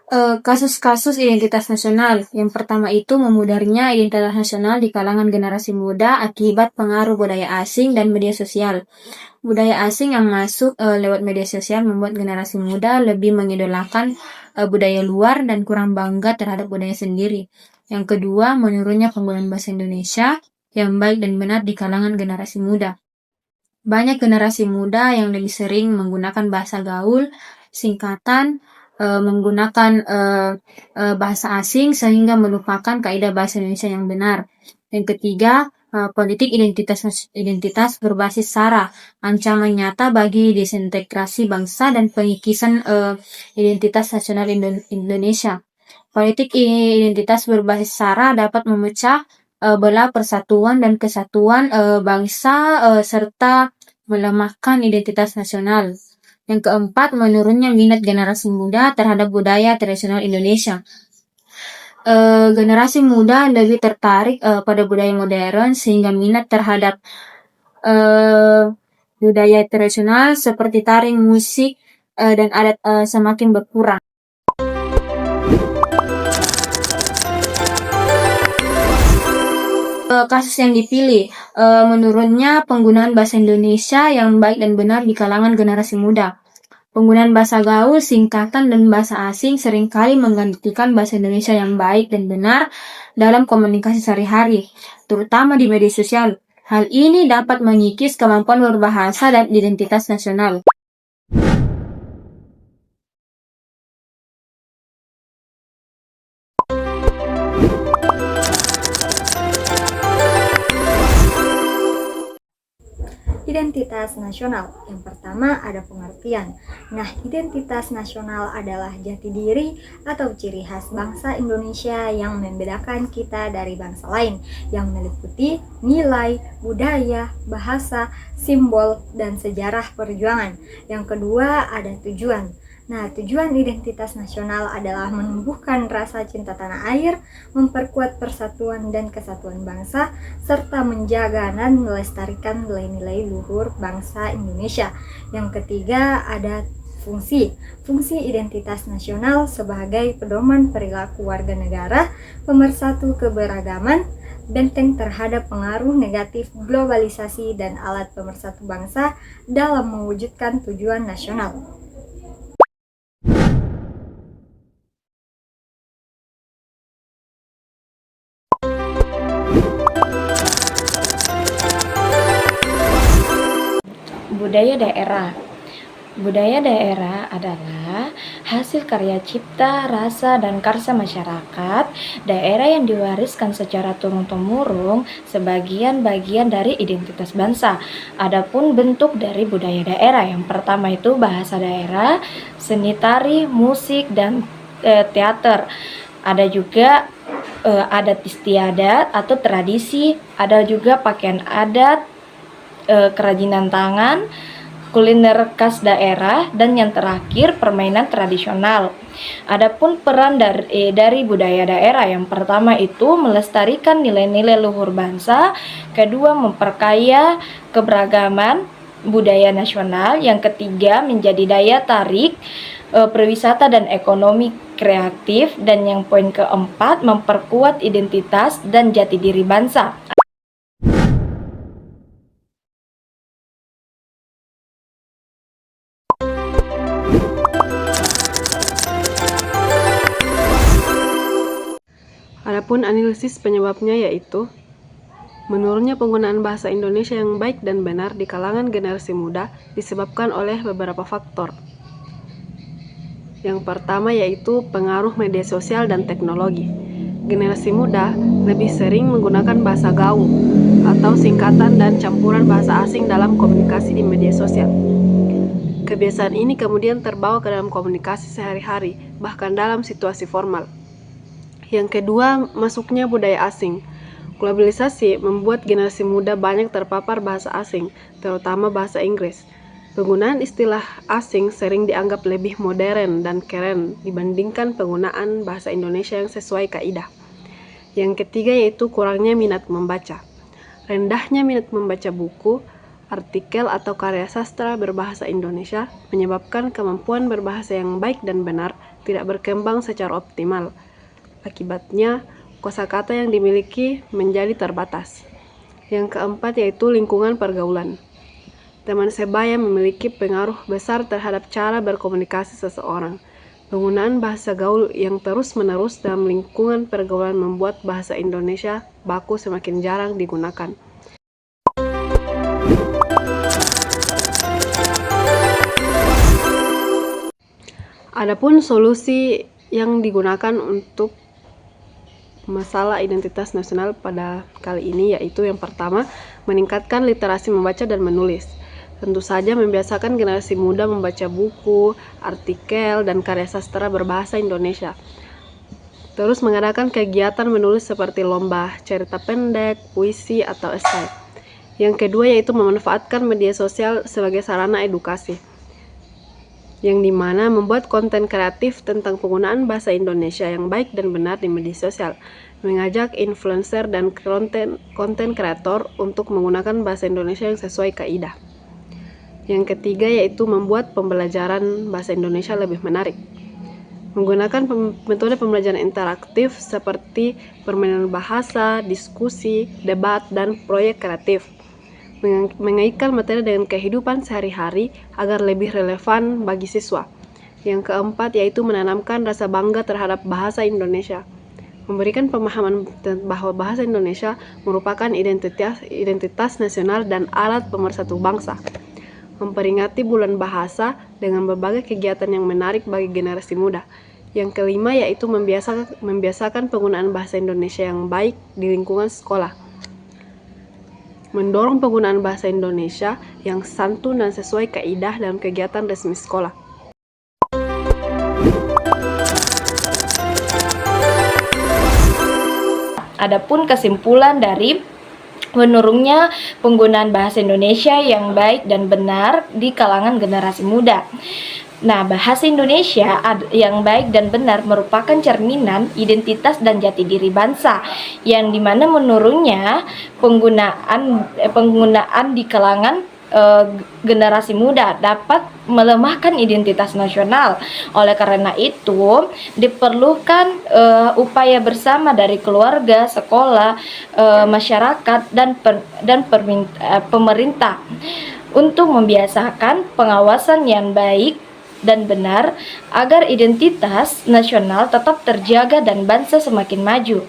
Kasus-kasus identitas nasional. Yang pertama itu memudarnya identitas nasional di kalangan generasi muda akibat pengaruh budaya asing dan media sosial. Budaya asing yang masuk lewat media sosial membuat generasi muda lebih mengidolakan budaya luar dan kurang bangga terhadap budaya sendiri. Yang kedua, menurunnya penggunaan bahasa Indonesia yang baik dan benar di kalangan generasi muda. Banyak generasi muda yang lebih sering menggunakan bahasa gaul, singkatan, menggunakan bahasa asing sehingga melupakan kaidah bahasa Indonesia yang benar. Yang ketiga, politik identitas berbasis SARA, ancaman nyata bagi desintegrasi bangsa dan pengikisan identitas nasional Indonesia. Politik identitas berbasis SARA dapat memecah belah persatuan dan kesatuan bangsa serta melemahkan identitas nasional. Yang keempat, menurunnya minat generasi muda terhadap budaya tradisional Indonesia. Generasi muda lebih tertarik pada budaya modern sehingga minat terhadap budaya tradisional seperti tari, musik, dan adat semakin berkurang. Kasus yang dipilih, menurunnya penggunaan bahasa Indonesia yang baik dan benar di kalangan generasi muda. Penggunaan bahasa gaul, singkatan, dan bahasa asing seringkali menggantikan bahasa Indonesia yang baik dan benar dalam komunikasi sehari-hari, terutama di media sosial. Hal ini dapat mengikis kemampuan berbahasa dan identitas nasional. Identitas nasional. Yang pertama ada pengertian. Nah, identitas nasional adalah jati diri atau ciri khas bangsa Indonesia yang membedakan kita dari bangsa lain, yang meliputi nilai, budaya, bahasa, simbol, dan sejarah perjuangan. Yang kedua ada tujuan. Nah, tujuan identitas nasional adalah menumbuhkan rasa cinta tanah air, memperkuat persatuan dan kesatuan bangsa, serta menjaga dan melestarikan nilai-nilai luhur bangsa Indonesia. Yang ketiga ada fungsi. Fungsi identitas nasional sebagai pedoman perilaku warga negara, pemersatu keberagaman, benteng terhadap pengaruh negatif globalisasi dan alat pemersatu bangsa dalam mewujudkan tujuan nasional. Budaya daerah. Budaya daerah adalah hasil karya cipta, rasa, dan karsa masyarakat daerah yang diwariskan secara turun-temurun sebagian bagian dari identitas bangsa. Adapun bentuk dari budaya daerah, yang pertama itu bahasa daerah, seni tari, musik, dan teater. Ada juga adat istiadat atau tradisi, ada juga pakaian adat, kerajinan tangan, kuliner khas daerah, dan yang terakhir permainan tradisional. Adapun peran dari budaya daerah, yang pertama itu melestarikan nilai-nilai luhur bangsa, kedua memperkaya keberagaman budaya nasional, yang ketiga menjadi daya tarik perwisata dan ekonomi kreatif, dan yang poin keempat memperkuat identitas dan jati diri bangsa. Adapun analisis penyebabnya yaitu menurunnya penggunaan bahasa Indonesia yang baik dan benar di kalangan generasi muda disebabkan oleh beberapa faktor. Yang pertama yaitu pengaruh media sosial dan teknologi. Generasi muda lebih sering menggunakan bahasa gaul atau singkatan dan campuran bahasa asing dalam komunikasi di media sosial. Kebiasaan ini kemudian terbawa ke dalam komunikasi sehari-hari, bahkan dalam situasi formal. Yang kedua, masuknya budaya asing. Globalisasi membuat generasi muda banyak terpapar bahasa asing, terutama bahasa Inggris. Penggunaan istilah asing sering dianggap lebih modern dan keren dibandingkan penggunaan bahasa Indonesia yang sesuai kaidah. Yang ketiga yaitu kurangnya minat membaca. Rendahnya minat membaca buku, artikel atau karya sastra berbahasa Indonesia menyebabkan kemampuan berbahasa yang baik dan benar tidak berkembang secara optimal. Akibatnya, kosakata yang dimiliki menjadi terbatas. Yang keempat yaitu lingkungan pergaulan. Teman sebaya memiliki pengaruh besar terhadap cara berkomunikasi seseorang. Penggunaan bahasa gaul yang terus-menerus dalam lingkungan pergaulan membuat bahasa Indonesia baku semakin jarang digunakan. Adapun solusi yang digunakan untuk masalah identitas nasional pada kali ini yaitu yang pertama, meningkatkan literasi membaca dan menulis. Tentu saja membiasakan generasi muda membaca buku, artikel, dan karya sastra berbahasa Indonesia. Terus mengadakan kegiatan menulis seperti lomba, cerita pendek, puisi, atau esai. Yang kedua yaitu memanfaatkan media sosial sebagai sarana edukasi, yang dimana membuat konten kreatif tentang penggunaan bahasa Indonesia yang baik dan benar di media sosial, mengajak influencer dan konten kreator untuk menggunakan bahasa Indonesia yang sesuai kaidah. Yang ketiga yaitu membuat pembelajaran bahasa Indonesia lebih menarik, menggunakan metode pembelajaran interaktif seperti permainan bahasa, diskusi, debat, dan proyek kreatif, mengaitkan materi dengan kehidupan sehari-hari agar lebih relevan bagi siswa. Yang keempat yaitu menanamkan rasa bangga terhadap bahasa Indonesia, memberikan pemahaman bahwa bahasa Indonesia merupakan identitas nasional dan alat pemersatu bangsa, memperingati bulan bahasa dengan berbagai kegiatan yang menarik bagi generasi muda. Yang kelima yaitu membiasakan penggunaan bahasa Indonesia yang baik di lingkungan sekolah, mendorong penggunaan bahasa Indonesia yang santun dan sesuai kaidah dalam kegiatan resmi sekolah. Adapun kesimpulan dari menurunnya penggunaan bahasa Indonesia yang baik dan benar di kalangan generasi muda. Nah, bahasa Indonesia yang baik dan benar merupakan cerminan identitas dan jati diri bangsa, yang dimana menurunnya penggunaan di kalangan generasi muda dapat melemahkan identitas nasional. Oleh karena itu, diperlukan upaya bersama dari keluarga, sekolah, masyarakat, dan pemerintah untuk membiasakan pengawasan yang baik dan benar agar identitas nasional tetap terjaga dan bangsa semakin maju.